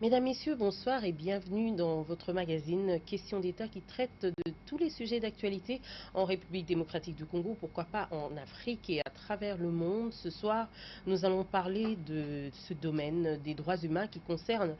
Mesdames, Messieurs, bonsoir et bienvenue dans votre magazine Questions d'État qui traite de tous les sujets d'actualité en République démocratique du Congo, pourquoi pas en Afrique et à travers le monde. Ce soir, nous allons parler de ce domaine des droits humains qui concerne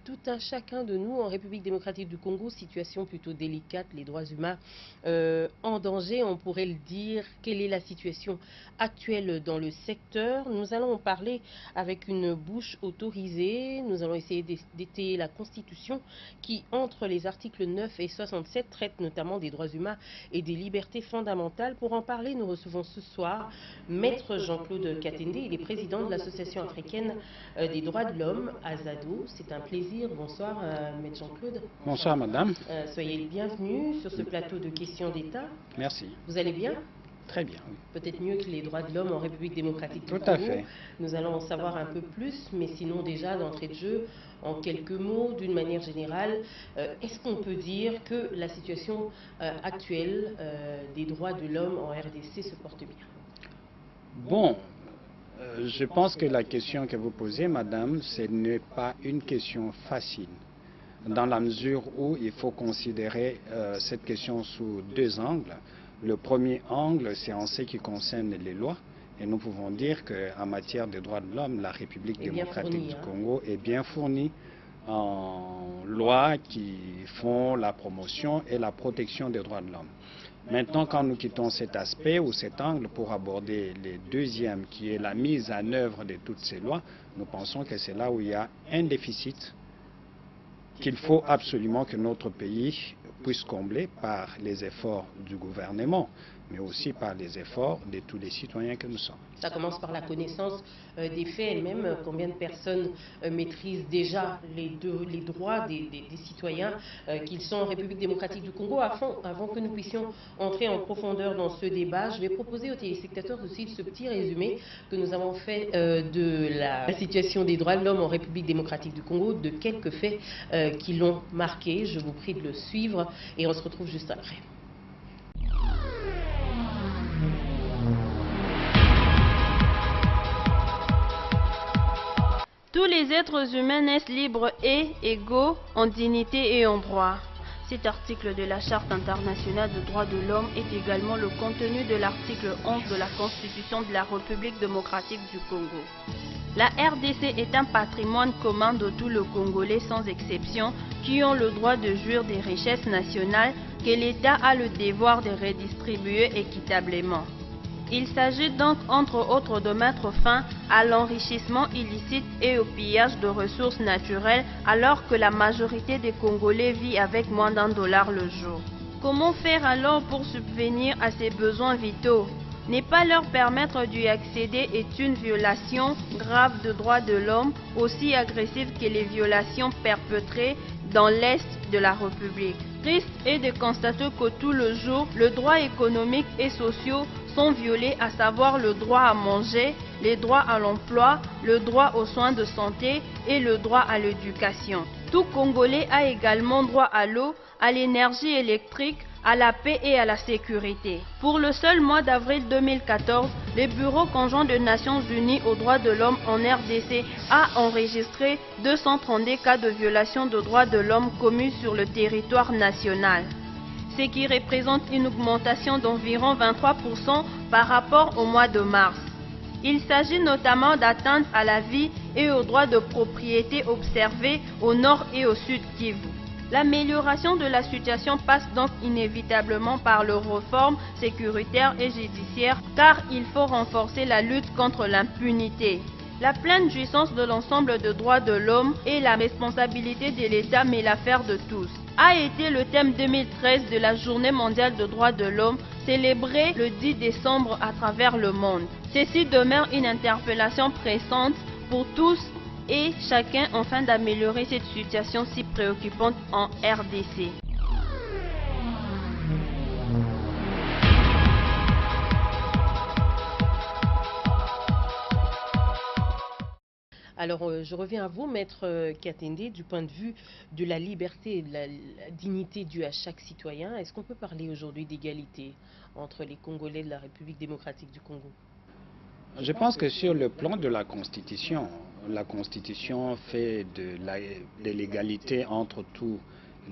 tout un chacun de nous en République démocratique du Congo. Situation plutôt délicate, les droits humains en danger, on pourrait le dire. Quelle est la situation actuelle dans le secteur? Nous allons en parler avec une bouche autorisée. Nous allons essayer d'étayer la Constitution qui, entre les articles 9 et 67, traite notamment des droits humains et des libertés fondamentales. Pour en parler, nous recevons ce soir Maître Jean-Claude Katende. Il est président de l'Association africaine des droits de l'homme, AZADO. C'est un plaisir. Bonsoir, Maître Jean-Claude. Bonsoir, madame. Soyez le bienvenu sur ce plateau de questions d'État. Merci. Vous allez bien? Très bien, oui. Peut-être mieux que les droits de l'homme en République démocratique du Congo. Tout à fait. Nous allons en savoir un peu plus, mais sinon déjà d'entrée de jeu, en quelques mots, d'une manière générale, est-ce qu'on peut dire que la situation actuelle des droits de l'homme en RDC se porte bien? Bon, je pense que la question que vous posez, madame, ce n'est pas une question facile, dans la mesure où il faut considérer cette question sous deux angles. Le premier angle, c'est en ce qui concerne les lois. Et nous pouvons dire qu'en matière de droits de l'homme, la République démocratique du Congo est bien fournie en lois qui font la promotion et la protection des droits de l'homme. Maintenant, quand nous quittons cet aspect ou cet angle pour aborder le deuxième, qui est la mise en œuvre de toutes ces lois, nous pensons que c'est là où il y a un déficit qu'il faut absolument que notre pays puisse combler par les efforts du gouvernement, mais aussi par les efforts de tous les citoyens que nous sommes. Ça commence par la connaissance des faits elles-mêmes. Combien de personnes maîtrisent déjà les droits des citoyens qu'ils sont en République démocratique du Congo? Avant que nous puissions entrer en profondeur dans ce débat, je vais proposer aux téléspectateurs aussi ce petit résumé que nous avons fait de la situation des droits de l'homme en République démocratique du Congo, de quelques faits qui l'ont marqué. Je vous prie de le suivre et on se retrouve juste après. Tous les êtres humains naissent libres et égaux en dignité et en droit. Cet article de la Charte internationale des droits de l'homme est également le contenu de l'article 11 de la Constitution de la République démocratique du Congo. La RDC est un patrimoine commun de tous les Congolais sans exception qui ont le droit de jouir des richesses nationales que l'État a le devoir de redistribuer équitablement. Il s'agit donc entre autres de mettre fin à l'enrichissement illicite et au pillage de ressources naturelles alors que la majorité des Congolais vit avec moins d'$1 le jour. Comment faire alors pour subvenir à ces besoins vitaux? Ne pas leur permettre d'y accéder est une violation grave de droits de l'homme, aussi agressive que les violations perpétrées dans l'Est de la République. Triste est de constater que tout le jour, le droit économique et social sont violés, à savoir le droit à manger, les droits à l'emploi, le droit aux soins de santé et le droit à l'éducation. Tout Congolais a également droit à l'eau, à l'énergie électrique, à la paix et à la sécurité. Pour le seul mois d'avril 2014, le Bureau conjoint des Nations Unies aux droits de l'homme en RDC a enregistré 232 cas de violation des droits de l'homme commis sur le territoire national, ce qui représente une augmentation d'environ 23% par rapport au mois de mars. Il s'agit notamment d'atteintes à la vie et aux droits de propriété observés au nord et au sud Kivu. L'amélioration de la situation passe donc inévitablement par les réformes sécuritaires et judiciaires, car il faut renforcer la lutte contre l'impunité. La pleine jouissance de l'ensemble des droits de l'homme et la responsabilité de l'État, mais l'affaire de tous, a été le thème 2013 de la Journée mondiale des droits de l'homme, célébrée le 10 décembre à travers le monde. Ceci demeure une interpellation pressante pour tous et chacun afin d'améliorer cette situation si préoccupante en RDC. Alors, je reviens à vous, Maître Katende, du point de vue de la liberté et de la dignité due à chaque citoyen. Est-ce qu'on peut parler aujourd'hui d'égalité entre les Congolais de la République démocratique du Congo? Je pense que sur le plan de la Constitution, la Constitution fait de l'égalité entre tous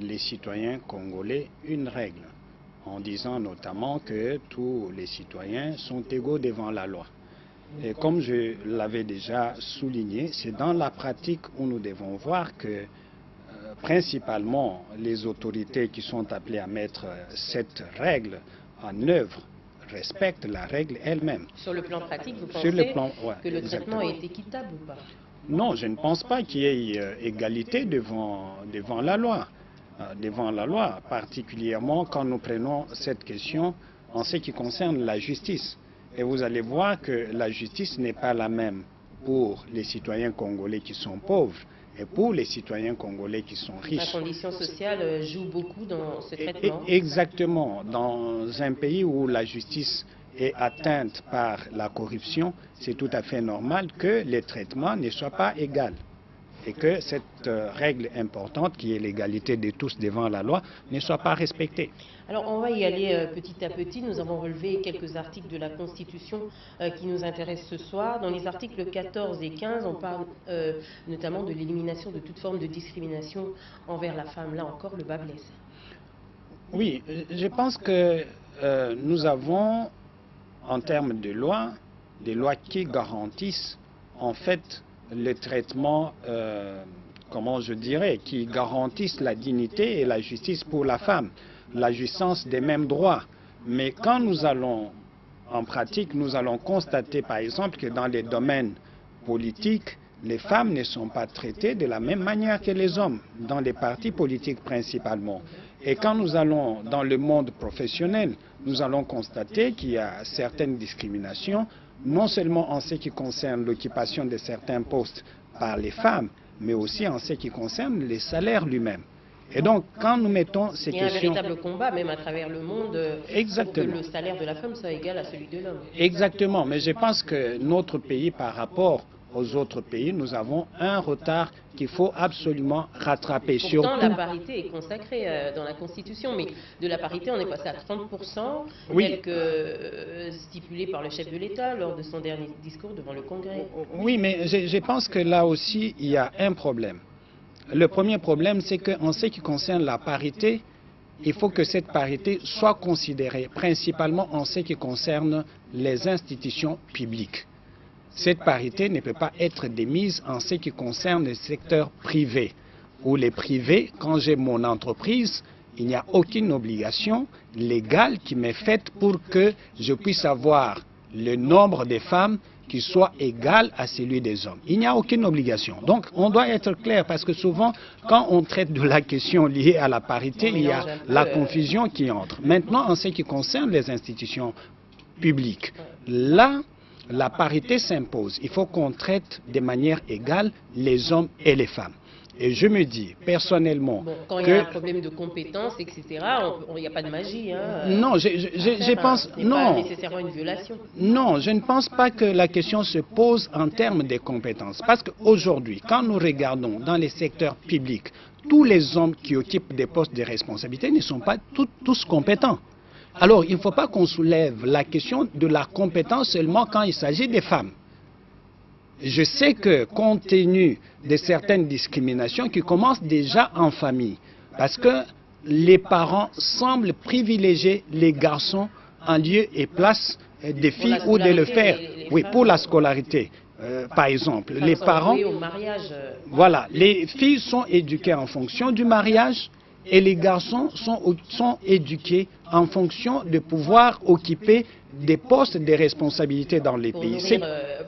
les citoyens congolais une règle, en disant notamment que tous les citoyens sont égaux devant la loi. Et comme je l'avais déjà souligné, c'est dans la pratique où nous devons voir que principalement les autorités qui sont appelées à mettre cette règle en œuvre respectent la règle elle-même. Sur le plan pratique, vous pensez que le traitement est équitable ou pas? Non, je ne pense pas qu'il y ait égalité devant la loi. Devant la loi, particulièrement quand nous prenons cette question en ce qui concerne la justice. Et vous allez voir que la justice n'est pas la même pour les citoyens congolais qui sont pauvres et pour les citoyens congolais qui sont riches. La condition sociale joue beaucoup dans ce traitement. Exactement. Dans un pays où la justice est atteinte par la corruption, c'est tout à fait normal que les traitements ne soient pas égaux et que cette règle importante, qui est l'égalité de tous devant la loi, ne soit pas respectée. Alors on va y aller petit à petit. Nous avons relevé quelques articles de la Constitution qui nous intéressent ce soir. Dans les articles 14 et 15, on parle notamment de l'élimination de toute forme de discrimination envers la femme. Là encore, le bas blesse. Oui, je pense que nous avons, en termes de lois, des lois qui garantissent en fait le traitement, comment je dirais, qui garantissent la dignité et la justice pour la femme, la jouissance des mêmes droits. Mais quand nous allons en pratique, nous allons constater par exemple que dans les domaines politiques, les femmes ne sont pas traitées de la même manière que les hommes, dans les partis politiques principalement. Et quand nous allons dans le monde professionnel, nous allons constater qu'il y a certaines discriminations, non seulement en ce qui concerne l'occupation de certains postes par les femmes, mais aussi en ce qui concerne les salaires lui-même. Et donc, quand nous mettons ces questions... Il y a un véritable combat, même à travers le monde, pour que le salaire de la femme soit égal à celui de l'homme. Exactement, mais je pense que notre pays, par rapport aux autres pays, nous avons un retard qu'il faut absolument rattraper. Pourtant, la parité est consacrée dans la Constitution, mais de la parité, on est passé à 30%, oui, tel que stipulé par le chef de l'État lors de son dernier discours devant le Congrès. Oui, mais je pense que là aussi, il y a un problème. Le premier problème, c'est qu'en ce qui concerne la parité, il faut que cette parité soit considérée principalement en ce qui concerne les institutions publiques. Cette parité ne peut pas être démise en ce qui concerne le secteur privé. Où les privés, quand j'ai mon entreprise, il n'y a aucune obligation légale qui m'est faite pour que je puisse avoir le nombre de femmes qui soit égal à celui des hommes. Il n'y a aucune obligation. Donc, on doit être clair parce que souvent, quand on traite de la question liée à la parité, il y a la confusion qui entre. Maintenant, en ce qui concerne les institutions publiques, là, la parité s'impose. Il faut qu'on traite de manière égale les hommes et les femmes. Et je me dis personnellement quand il y a un problème de compétences, etc., il n'y a pas de magie. Hein, non, je pense... Non, pas nécessairement une violation. Non, je ne pense pas que la question se pose en termes de compétences. Parce qu'aujourd'hui, quand nous regardons dans les secteurs publics, tous les hommes qui occupent des postes de responsabilité ne sont pas tous compétents. Alors, il ne faut pas qu'on soulève la question de la compétence seulement quand il s'agit des femmes. Je sais que, compte tenu de certaines discriminations qui commencent déjà en famille, parce que les parents semblent privilégier les garçons en lieu et place des filles ou de le faire. Oui, pour la scolarité. Par exemple, les parents... Au mariage. Voilà, les filles sont éduquées en fonction du mariage et les garçons sont éduqués en fonction de pouvoir occuper des postes de responsabilité dans les pays.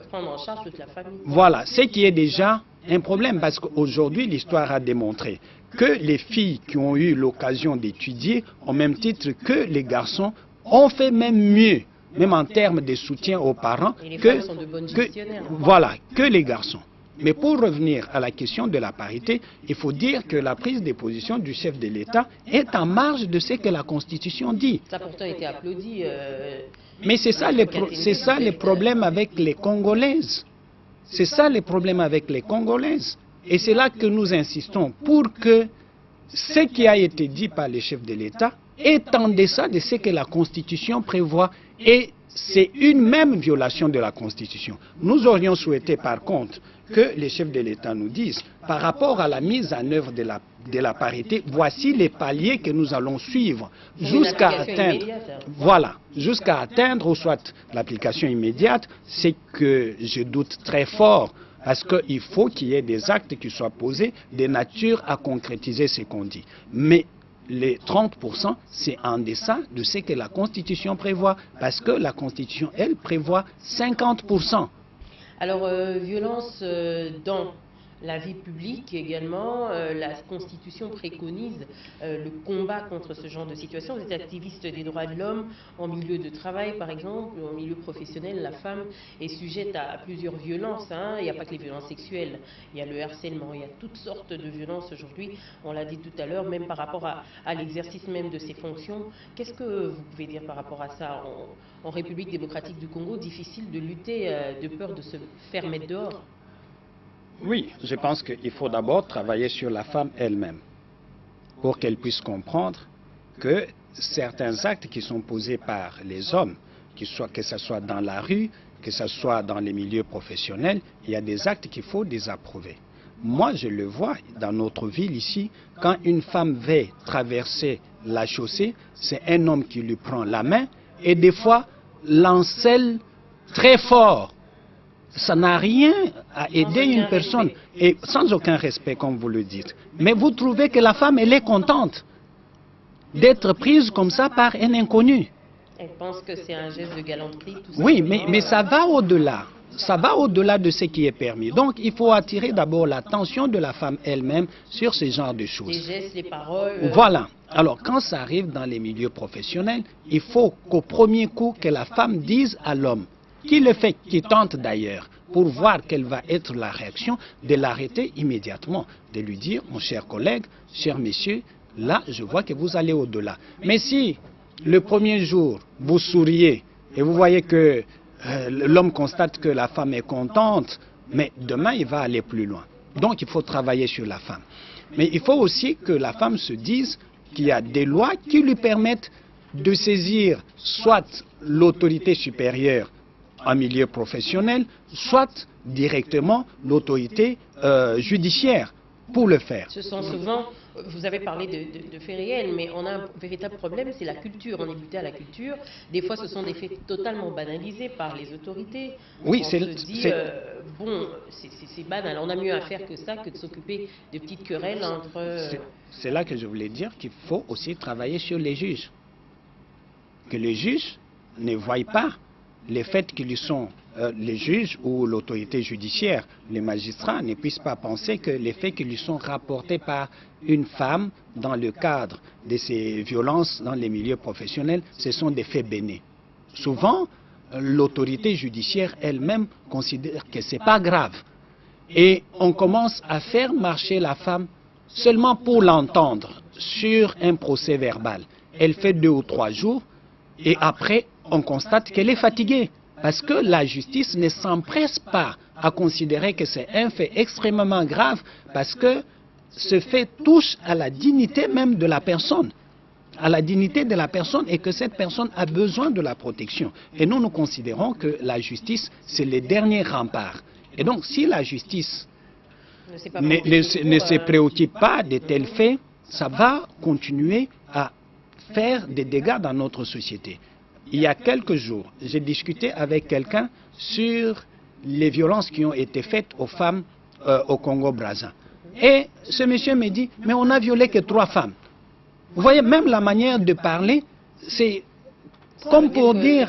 Prendre en charge toute la famille. Voilà, ce qui est déjà un problème parce qu'aujourd'hui, l'histoire a démontré que les filles qui ont eu l'occasion d'étudier, au même titre que les garçons, ont fait même mieux, même en termes de soutien aux parents, que les garçons. Mais pour revenir à la question de la parité, il faut dire que la prise de position du chef de l'État est en marge de ce que la Constitution dit. Ça a pourtant été applaudi. Mais c'est ça le problème avec les Congolaises. C'est ça le problème avec les Congolaises. Et c'est là que nous insistons pour que ce qui a été dit par les chefs de l'État est en deçà de ce que la Constitution prévoit. Et c'est une même violation de la Constitution. Nous aurions souhaité par contre que les chefs de l'État nous disent, par rapport à la mise en œuvre de la parité, voici les paliers que nous allons suivre jusqu'à atteindre, voilà, jusqu'à atteindre ou soit l'application immédiate, c'est que je doute très fort. Parce qu'il faut qu'il y ait des actes qui soient posés de nature à concrétiser ce qu'on dit. Mais les 30%, c'est en deçà de ce que la Constitution prévoit. Parce que la Constitution, elle, prévoit 50%. Alors, violence dans la vie publique également, la Constitution préconise le combat contre ce genre de situation. Vous êtes activiste des droits de l'homme en milieu de travail, par exemple, en milieu professionnel, la femme est sujette à plusieurs violences. Hein. Il n'y a pas que les violences sexuelles, il y a le harcèlement, il y a toutes sortes de violences aujourd'hui. On l'a dit tout à l'heure, même par rapport à l'exercice même de ces fonctions. Qu'est-ce que vous pouvez dire par rapport à ça en République démocratique du Congo, difficile de lutter de peur de se faire mettre dehors? Oui, je pense qu'il faut d'abord travailler sur la femme elle-même pour qu'elle puisse comprendre que certains actes qui sont posés par les hommes, que ce soit dans la rue, que ce soit dans les milieux professionnels, il y a des actes qu'il faut désapprouver. Moi, je le vois dans notre ville ici, quand une femme va traverser la chaussée, c'est un homme qui lui prend la main et des fois l'encelle très fort. Ça n'a rien à aider une personne, et sans aucun respect, comme vous le dites. Mais vous trouvez que la femme, elle est contente d'être prise comme ça par un inconnu. Elle pense que c'est un geste de galanterie, tout ça. Oui, mais ça va au-delà. Ça va au-delà de ce qui est permis. Donc, il faut attirer d'abord l'attention de la femme elle-même sur ce genre de choses. Les gestes, les paroles. Voilà. Alors, quand ça arrive dans les milieux professionnels, il faut qu'au premier coup, que la femme dise à l'homme, qui le fait, qui tente d'ailleurs, pour voir quelle va être la réaction, de l'arrêter immédiatement, de lui dire, mon cher collègue, cher monsieur, là, je vois que vous allez au-delà. Mais si, le premier jour, vous souriez, et vous voyez que l'homme constate que la femme est contente, mais demain, il va aller plus loin. Donc, il faut travailler sur la femme. Mais il faut aussi que la femme se dise qu'il y a des lois qui lui permettent de saisir soit l'autorité supérieure en milieu professionnel, soit directement l'autorité judiciaire pour le faire. Ce sont souvent, vous avez parlé de faits réels, mais on a un véritable problème, c'est la culture. On est buté à la culture. Des fois, ce sont des faits totalement banalisés par les autorités. Oui, on se dit, bon, c'est banal. On a mieux à faire que ça, que de s'occuper de petites querelles entre... C'est là que je voulais dire qu'il faut aussi travailler sur les juges. Que les juges ne voient pas les faits qui lui sont, les juges ou l'autorité judiciaire, les magistrats ne puissent pas penser que les faits qui lui sont rapportés par une femme dans le cadre de ces violences dans les milieux professionnels, ce sont des faits bénins. Souvent, l'autorité judiciaire elle-même considère que ce n'est pas grave. Et on commence à faire marcher la femme seulement pour l'entendre sur un procès verbal. Elle fait 2 ou 3 jours et après, on constate qu'elle est fatiguée. Parce que la justice ne s'empresse pas à considérer que c'est un fait extrêmement grave, parce que ce fait touche à la dignité même de la personne. À la dignité de la personne et que cette personne a besoin de la protection. Et nous considérons que la justice, c'est le dernier rempart. Et donc, si la justice ne se préoccupe pas de tels faits, ça va continuer à faire des dégâts dans notre société. Il y a quelques jours, j'ai discuté avec quelqu'un sur les violences qui ont été faites aux femmes au Congo-Brazza. Et ce monsieur me dit, mais on n'a violé que 3 femmes. Vous voyez, même la manière de parler, c'est comme pour dire,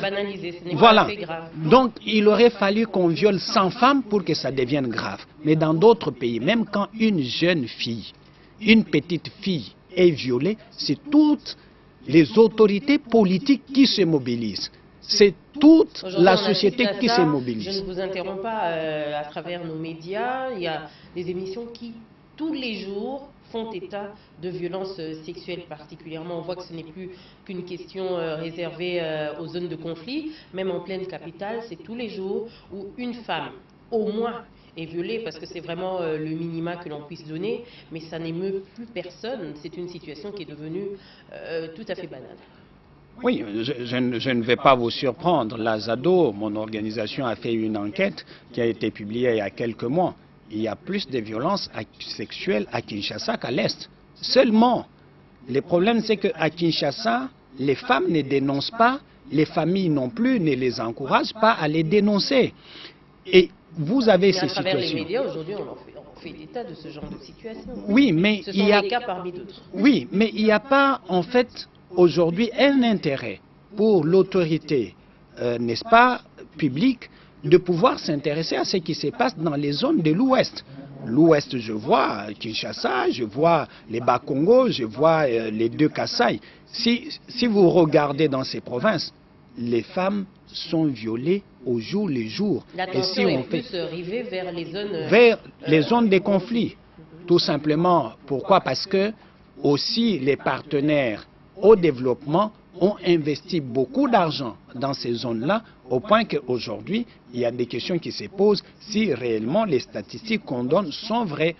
voilà, donc il aurait fallu qu'on viole 100 femmes pour que ça devienne grave. Mais dans d'autres pays, même quand une jeune fille, une petite fille est violée, c'est toutes les autorités politiques qui se mobilisent. C'est toute la société qui se mobilise. Je ne vous interromps pas, à travers nos médias, il y a des émissions qui, tous les jours, font état de violences sexuelles particulièrement. On voit que ce n'est plus qu'une question réservée aux zones de conflit. Même en pleine capitale, c'est tous les jours où une femme, au moins, est violée, parce que c'est vraiment le minima que l'on puisse donner, mais ça n'émeut plus personne. C'est une situation qui est devenue tout à fait banale. Oui, je ne vais pas vous surprendre. La ZADO, mon organisation, a fait une enquête qui a été publiée il y a quelques mois. Il y a plus de violences sexuelles à Kinshasa qu'à l'Est. Seulement, le problème c'est qu'à Kinshasa, les femmes ne dénoncent pas, les familles non plus ne les encouragent pas à les dénoncer. Et vous avez ces situations. À travers les médias, aujourd'hui, on fait état de ce genre de situation. Oui, mais ce sont des cas parmi d'autres. Oui, mais il n'y a pas, en fait, aujourd'hui, un intérêt pour l'autorité, n'est-ce pas, publique, de pouvoir s'intéresser à ce qui se passe dans les zones de l'Ouest. L'Ouest, je vois Kinshasa, je vois les Bas-Congo, je vois les deux Kasaï. Si vous regardez dans ces provinces, les femmes sont violées au jour le jour. L'attention est plus rivée vers les zones des conflits. Tout simplement, pourquoi? Parce que aussi les partenaires au développement ont investi beaucoup d'argent dans ces zones-là, au point qu'aujourd'hui, il y a des questions qui se posent si réellement les statistiques qu'on donne sont vraies